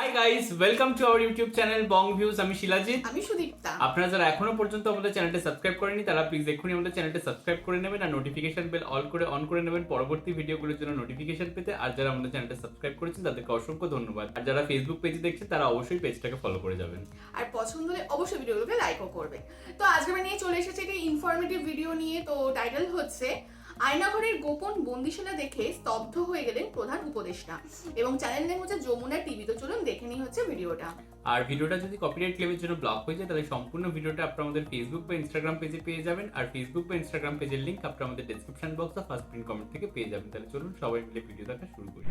Hi guys, welcome to our YouTube channel Bong views. আমি শিলাজিৎ। আমি সুদীপ্তা। আপনারা যারা এখনো পর্যন্ত আমাদের চ্যানেলটা সাবস্ক্রাইব করেনি তারা প্লিজ এক্ষুনি আমাদের চ্যানেলটা সাবস্ক্রাইব করে নেবেন আর নোটিফিকেশন বেল অন করে নেবেন পরবর্তী ভিডিওগুলোর জন্য নোটিফিকেশন পেতে। আর যারা আমাদের চ্যানেলটা সাবস্ক্রাইব করেছেন তাদেরকে অসংখ্য ধন্যবাদ। আর যারা ফেসবুক পেজে দেখছেন তারা অবশ্যই পেজটাকে ফলো করে যাবেন আর পছন্দ হলে অবশ্যই ভিডিওগুলোকে লাইকও করবে। তো আজকে আমরা নিয়ে চলে এসেছি একটি ইনফরমেটিভ ভিডিও নিয়ে। তো টাইটেল হচ্ছে আয়নাঘরের গোপন বন্দিশালা দেখে স্তব্ধ হয়ে গেলেন প্রধান উপদেষ্টা, এবং চ্যানেল নেম হচ্ছে যমুনা টিভি। তো চলুন দেখে নিই হচ্ছে ভিডিওটা। আর ভিডিওটা যদি কপিরাইট ক্লেমের জন্য ব্লক হয়ে যায় তাহলে সম্পূর্ণ ভিডিওটা আপনারা আমাদের ফেসবুক বা ইনস্টাগ্রাম পেজে পেয়ে যাবেন। আর ফেসবুক বা ইনস্টাগ্রাম পেজের লিংক আপনারা আমাদের ডেসক্রিপশন বক্স বা ফার্স্ট পিন কমেন্ট থেকে পেয়ে যাবেন। তাহলে চলুন সবাই মিলে ভিডিও দেখা শুরু করি।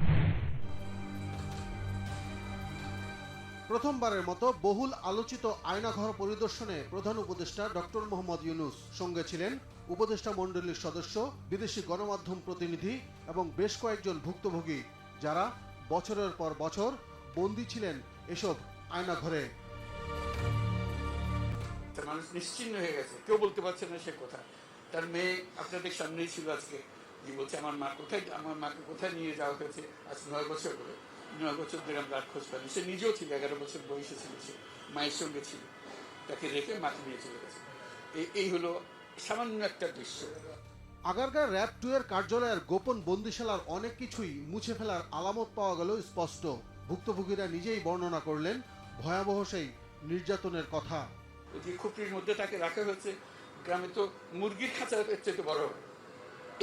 প্রথমবারের মতো বহুল আলোচিত আয়নাঘর পরিদর্শনে প্রধান উপদেষ্টা ডক্টর মোহাম্মদ ইউনূস। সঙ্গে ছিলেন উপদেষ্টা মণ্ডলীর সদস্য, বিদেশি গণমাধ্যম প্রতিনিধি এবং বেশ কয়েকজন ভুক্তভোগী, যারা বছরের পর বছর বন্দী ছিলেন এসব আয়নাঘরে। মানুষ নিশ্চিন্ন হয়ে গেছে, কেউ বলতে পারছে না সে কোথায়। তার মেয়ে আপনাদের সামনেই ছিল আজকে, যে বলছে আমার মাকে কোথায় নিয়ে যাওয়া হয়েছে। আজ 9 বছর করে, 9 বছর ধরে আমরা আর খোঁজ পাইনি। সে নিজেও ছিল, 11 বছর বয়সে ছিল, সে মায়ের সঙ্গে ছিল, তাকে রেখে মাকে নিয়ে চলে গেছে। এই হলো সামান্য একটা দৃশ্য। আগারগাঁও র‍্যাব 2 এর কার্যালয়ের গোপন বন্দিশালার অনেক কিছুই মুছে ফেলার আলামত পাওয়া গেল স্পষ্ট। ভুক্তভোগীরা নিজেই বর্ণনা করলেন ভয়াবহ সেই নির্যাতনের কথা। ওই যে খুপড়ির মধ্যে তাকে রাখা হয়েছে, গ্রামে তো মুরগির খাঁচার চেয়ে বড়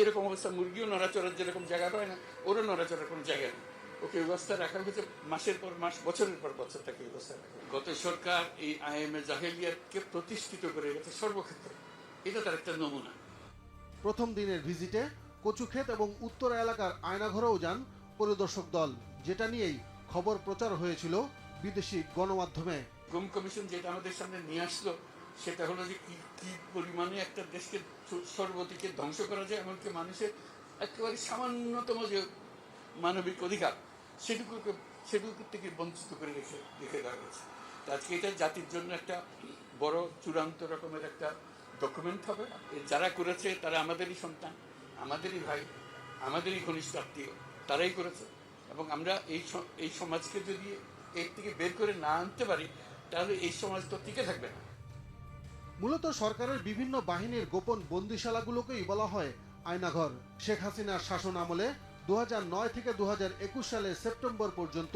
এরকম অবস্থা। মুরগিও নড়াচড়ার যেরকম জায়গা পায় না, ওরও নড়াচড়ার কোনো জায়গা নেই। ওকে ব্যবস্থা রাখা হয়েছে, মাসের পর মাস, বছরের পর বছর তাকে ব্যবস্থা রাখা। গত সরকার এই আইএমএ জাহেলিয়াতকে প্রতিষ্ঠিত করে গেছে সর্বক্ষেত্রে, এটা তার একটা নমুনা। প্রথম দিনের ভিজিটে কচুক্ষেত এবং উত্তরা এলাকার আয়নাঘরেও যান পরিদর্শক দল, যেটা নিয়েই খবর প্রচার হয়েছিল বিদেশি গণমাধ্যমে। গুম কমিশন যেটা আমাদের সামনে নিয়ে আসলো সেটা হলো যে কি পরিমাণে একটা দেশকে সর্বদিকে ধ্বংস করা যায়, এমনকি মানুষের একেবারে সামান্যতম যে মানবিক অধিকার সেটুকু থেকে বঞ্চিত করে রেখে দেওয়া হয়েছে। আজকে এটা জাতির জন্য একটা বড় চূড়ান্ত রকমের একটা ডকুমেন্ট হবে। যারা করেছে তারা আমাদেরই সন্তান, আমাদেরই ভাই, আমাদেরই ঘনিষ্ঠ আত্মীয়, তারাই করেছে। এবং আমরা এই সমাজকে যদি এর থেকে বের করে না আনতে পারি তাহলে এই সমাজ তো টিকে থাকবে না। মূলত সরকারের বিভিন্ন বাহিনীর গোপন বন্দিশালাগুলোকেই বলা হয় আয়নাঘর। শেখ হাসিনার শাসন আমলে 2009 থেকে 2021 সালের সেপ্টেম্বর পর্যন্ত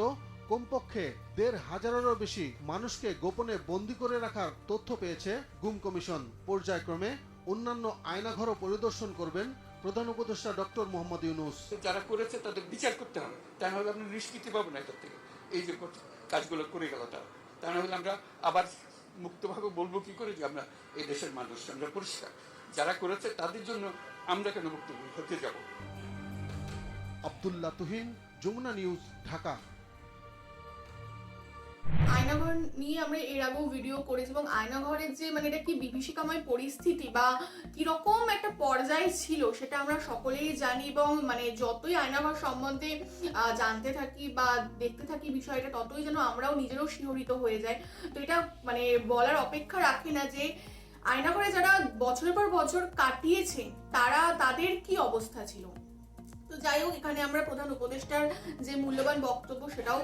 কমপক্ষে 1,500-এরও বেশি মানুষকে গোপনে বন্দী করে রাখার তথ্য পেয়েছে গুম কমিশন। পর্যায়ক্রমে অন্যান্য আয়নাঘরও পরিদর্শন করবেন প্রধান উপদেষ্টা ডক্টর মোহাম্মদ ইউনূস। যারা করেছে তাদের বিচার করতে হবে, তা না হলে আপনি নিষ্কৃতি পাবো না এটার থেকে। এই যে কাজগুলো করে গেল তারা, তা না হলে আমরা আবার মুক্তভাবে বলবো কি করে যে আমরা এই দেশের মানুষ, আমরা পরিষ্কার। যারা করেছে তাদের জন্য আমরা কেন মুক্ত হতে যাব। আব্দুল্লাহ তুহিন, যমুনা নিউজ, ঢাকা। আয়নাঘর নিয়ে আমরা এর আগেও ভিডিও করেছি, এবং আয়নাঘরের যে এটা কি বিভীষিকাময় পরিস্থিতি বা কিরকম একটা পর্যায়ে ছিল সেটা আমরা সকলেই জানি। এবং যতই আয়নাঘর সম্বন্ধে জানতে থাকি বা দেখতে থাকি বিষয়টা, ততই যেন আমরাও নিজেরাও শিহরিত হয়ে যাই। তো এটা বলার অপেক্ষা রাখে না যে আয়নাঘরে যারা বছরের পর বছর কাটিয়েছে তাদের কি অবস্থা ছিল। তো যাই হোক, এখানে আমরা প্রধান উপদেষ্টার যে মূল্যবান বক্তব্য সেটাও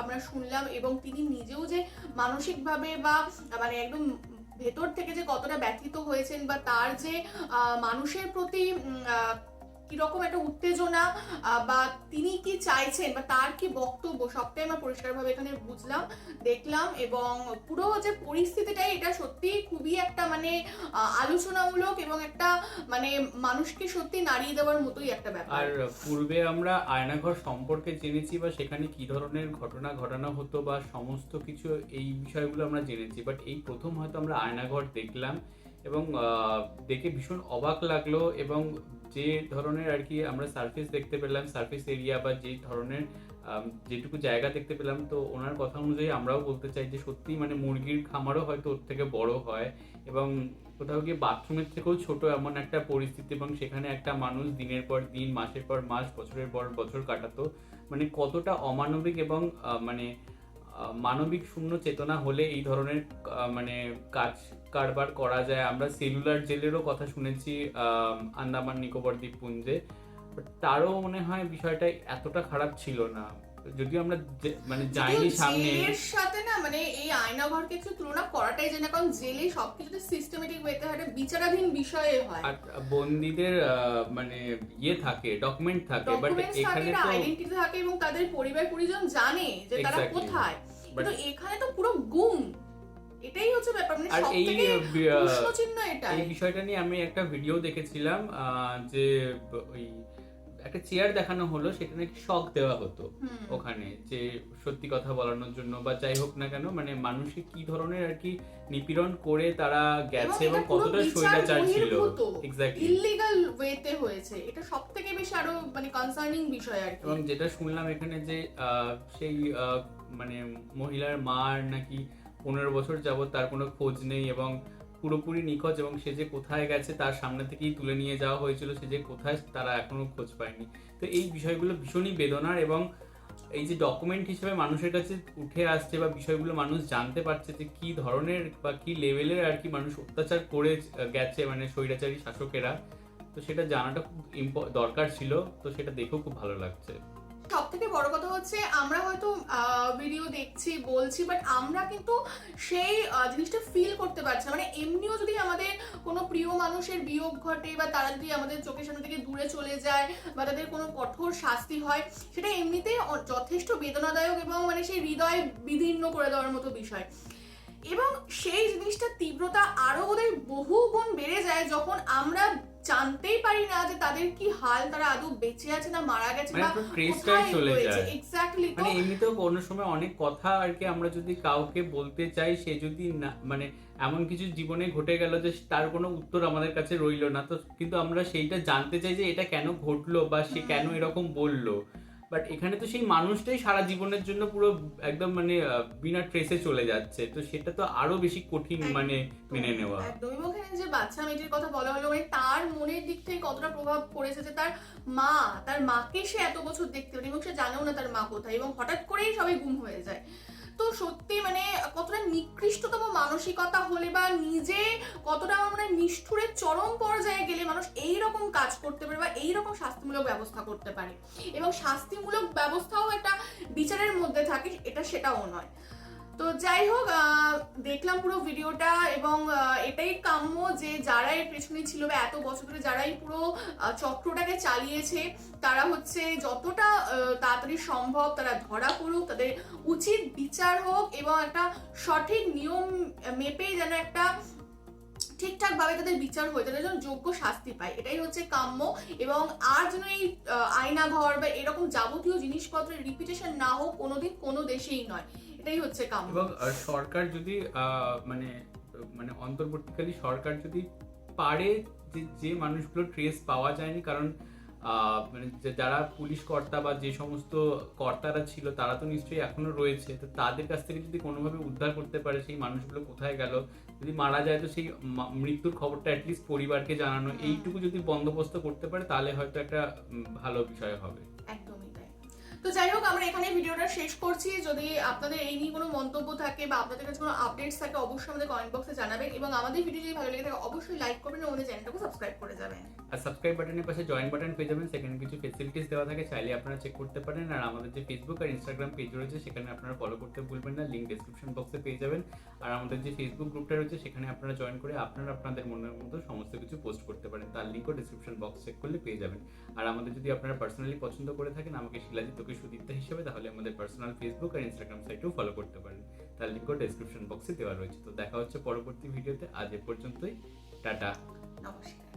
আমরা শুনলাম, এবং তিনি নিজেও যে মানসিকভাবে বা একদম ভেতর থেকে যে কতটা ব্যথিত হয়েছেন, বা তার যে মানুষের প্রতি কিরকম একটা উত্তেজনা, বা তিনি কি চাইছেন বা তার কি বক্তব্য, সবটাই আমরা পরিষ্কারভাবে এখানে বুঝলাম, দেখলাম। এবং পুরো যে পরিস্থিতিটাই এটা সত্যি খুবই একটা আলোচনামূলক এবং একটা মানুষকে সত্যি নাড়িয়ে দেওয়ার মতোই একটা ব্যাপার। আর পূর্বে আমরা আয়নাঘর সম্পর্কে জেনেছি বা সেখানে কি ধরনের ঘটনা ঘটানো হতো বা সমস্ত কিছু এই বিষয়গুলো আমরা জেনেছি, বাট এই প্রথম হয়তো আমরা আয়নাঘর দেখলাম এবং দেখে ভীষণ অবাক লাগলো। এবং যে ধরনের আর কি আমরা সারফেস দেখতে পেলাম, সারফেস এরিয়া বা যে ধরনের যেটুকু জায়গা দেখতে পেলাম, তো ওনার কথা অনুযায়ী আমরাও বলতে চাই যে সত্যি মুরগির খামারও হয়তো ওর থেকে বড় হয়, এবং কোথাও গিয়ে বাথরুমের থেকেও ছোট এমন একটা পরিস্থিতি। এবং সেখানে একটা মানুষ দিনের পর দিন, মাসের পর মাস, বছরের পর বছর কাটাতো। কতটা অমানবিক এবং মানবিক শূন্য চেতনা হলে এই ধরনের কাজ কারবার করা যায়। আমরা সেলুলার জেলেরও কথা শুনেছি আন্দামান নিকোবর দ্বীপপুঞ্জে, তারও মনে হয় বিষয়টা এতটা খারাপ ছিল না। যদিও আমরা মানে যাইনি সামনে, জেলের সাথে না মানে এই আয়নাঘরকে একটু তুলনা করাটাই যায় না, কারণ জেলে সবকিছুতে সিস্টেমেটিক ওয়েতে হয়, বিচারাধীন বিষয়ে হয়, আর বন্দীদের মানে থাকে, ডকুমেন্ট থাকে, বাট ডকুমেন্টস থাকে, এখানে তো আইডেন্টিটি থাকে এবং তাদের পরিবার পরিজন জানে যে তারা Exactly. কোথায়, কিন্তু এখানে তো পুরো গুম। এটাই হচ্ছে ব্যাপার, মানে আর এই সবথেকে প্রশ্নচিহ্ন এটাই। এই বিষয়টা নিয়ে আমি একটা ভিডিও দেখেছিলাম যে ওই একটা চেয়ার দেখানো হলো, সেটা নাকি শক দেওয়া হতো ওখানে, যে সত্যি কথা বলানোর জন্য বা যাই হোক না কেন, মানে মানুষকে কি ধরনের আর কি নিপীড়ন করে তারা গেছে এবং কতটা স্বৈরাচার ছিল, এক্স্যাক্টলি ইল্লিগাল ওয়েতে হয়েছে, এটা সবথেকে বেশি আরো মানে কনসার্নিং বিষয় আর কি। এবং যেটা শুনলাম এখানে যে সেই মানে মহিলার মার নাকি 15 বছর যাবত তার কোনো খোঁজ নেই এবং পুরোপুরি নিখোঁজ, এবং সে যে কোথায় গেছে তার সামনে থেকেই তুলে নিয়ে যাওয়া হয়েছিল, সে যে কোথায় তারা এখনো খোঁজ পায়নি। তো এই বিষয়গুলো ভীষণই বেদনার, এবং এই যে ডকুমেন্ট হিসেবে মানুষের কাছে উঠে আসছে বা বিষয়গুলো মানুষ জানতে পারছে যে কি ধরনের বা কি লেভেলের আর কি মানুষ অত্যাচার করে গেছে মানে স্বৈরাচারী শাসকেরা, তো সেটা জানাটা খুব দরকার ছিল, তো সেটা দেখেও খুব ভালো লাগছে। সব থেকে বড় কথা হচ্ছে আমরা হয়তো ভিডিও দেখছি বলছি, বাট আমরা কিন্তু সেই জিনিসটা ফিল করতে পারছি না। মানে এমনিও যদি আমাদের কোনো প্রিয় মানুষের বিয়োগ ঘটে বা তারা যদি আমাদের চোখের সামনে থেকে দূরে চলে যায় বা তাদের কোনো কঠোর শাস্তি হয়, সেটা এমনিতেই যথেষ্ট বেদনাদায়ক এবং মানে সেই হৃদয় বিদীর্ণ করে দেওয়ার মতো বিষয়। এবং সেই জিনিসটা তীব্রতা আরো বোধহয় বহু গুণ বেড়ে যায় যখন আমরা জানতেই পারি না যে তাদের কি হাল, তারা আদৌ বেঁচে আছে না মারা গেছে বা কোথায় চলে যায়। এক্স্যাক্টলি। মানে এমনিতেও কোনো সময় অনেক কথা আর কি আমরা যদি কাউকে বলতে চাই, সে যদি না মানে এমন কিছু জীবনে ঘটে গেল যে তার কোনো উত্তর আমাদের কাছে রইলো না, তো কিন্তু আমরা সেইটা জানতে চাই যে এটা কেন ঘটলো বা সে কেন এরকম বললো, বাট এখানে তো সেই মানুষটাই সারা জীবনের জন্য পুরো একদম মানে বিনা ট্রেসে চলে যাচ্ছে, তো সেটা তো আরো বেশি কঠিন মানে মেনে নেওয়া। একদম। এবং এখানে যে বাচ্চা মেয়েটির কথা বলা হলো, মানে তার মনের দিক থেকে কতটা প্রভাব পড়েছে যে তার মাকে সে এত বছর দেখতে পারে এবং সে জানেও না তার মা কোথায়, এবং হঠাৎ করেই সবাই গুম হয়ে যায়। তো সত্যি মানে কতটা নিকৃষ্টতম মানসিকতা হলে বা নিজে কতটা মানে নিষ্ঠুরের চরম পর্যায়ে গেলে মানুষ এইরকম কাজ করতে পারে বা এইরকম শাস্তিমূলক ব্যবস্থা করতে পারে, এবং শাস্তিমূলক ব্যবস্থাও একটা বিচারের মধ্যে থাকে, সেটাও নয়। তো যাই হোক, দেখলাম পুরো ভিডিওটা, এবং এটাই কাম্য যে যারা এর পেছনে ছিল বা এত বছর ধরে যারা এই পুরো চক্রটাকে চালিয়েছে, তারা হচ্ছে যতটা তাড়াতাড়ি সম্ভব তারা ধরা পড়ুক, তাদের উচিত বিচার হোক এবং একটা সঠিক নিয়ম মেপেই যেন একটা ঠিকঠাক ভাবে তাদের বিচার হয়ে, তাদের যেন যোগ্য শাস্তি পায়, এটাই হচ্ছে কাম্য। এবং আর যেন এই আয়নাঘর বা এরকম যাবতীয় জিনিসপত্রের রিপিটেশন না হোক কোনোদিন কোনো দেশেই নয়, এটাই হচ্ছে কাম্য। এবং সরকার যদি মানে মানে অন্তর্বর্তীকালী সরকার যদি পারে যে মানুষগুলো ট্রেস পাওয়া যায়নি, কারণ মানে যারা পুলিশ কর্তা বা যে সমস্ত কর্তারা ছিল তারা তো নিশ্চয়ই এখনো রয়েছে, তো তাদের কাছ থেকে যদি কোনোভাবে উদ্ধার করতে পারে সেই মানুষগুলো কোথায় গেল, যদি মারা যায় তো সেই মৃত্যুর খবরটা অ্যাটলিস্ট পরিবারকে জানানো, এইটুকু যদি বন্দোবস্ত করতে পারে তাহলে হয়তো একটা ভালো বিষয় হবে। একদমই তাই। তো যাই হোক, আমরা এখানে ভিডিওটা শেষ করছি। যদি আপনাদের এই নিয়ে কোনো মন্তব্য থাকে বা আপনাদের কাছে কোনো আপডেটস থাকে অবশ্যই আমাদের কমেন্ট বক্সে জানাবেন, এবং আমাদের ভিডিও যদি ভালো লেগে থাকে অবশ্যই লাইক করবেন এবং আমাদের চ্যানেলটাকে সাবস্ক্রাইব করে যাবেন। আর সাবস্ক্রাইব বাটনের পাশে জয়েন বাটন পেয়ে যাবেন, সেখানে কিছু ফেসিলিটিস দেওয়া থাকে, চাইলে আপনারা চেক করতে পারেন। আর আমাদের যে ফেসবুক আর ইনস্টাগ্রাম পেজ রয়েছে সেখানে আপনারা ফলো করতে ভুলবেন না, লিঙ্ক ডেসক্রিপশন বক্সে পেয়ে যাবেন। আর আমাদের যে ফেসবুক গ্রুপটা রয়েছে সেখানে আপনারা জয়েন করে আপনাদের মনের মতো সমস্ত কিছু পোস্ট করতে পারেন, তার লিঙ্কও ডেসক্রিপশন বক্স চেক করলে পেয়ে যাবেন। আর আমাদের যদি আপনারা পার্সোনালি পছন্দ করে থাকেন আমাকে শিলাজিৎ তোকে সুদীপ্তা হিসেবে, তাহলে আমাদের পার্সোনাল ফেসবুক আর ইনস্টাগ্রাম সাইটেও ফলো করতে পারেন, তার লিঙ্কও ডেসক্রিপশন বক্সে দেওয়া রয়েছে। তো দেখা হচ্ছে পরবর্তী ভিডিওতে, আজ এ পর্যন্তই, টাটা, নমস্কার।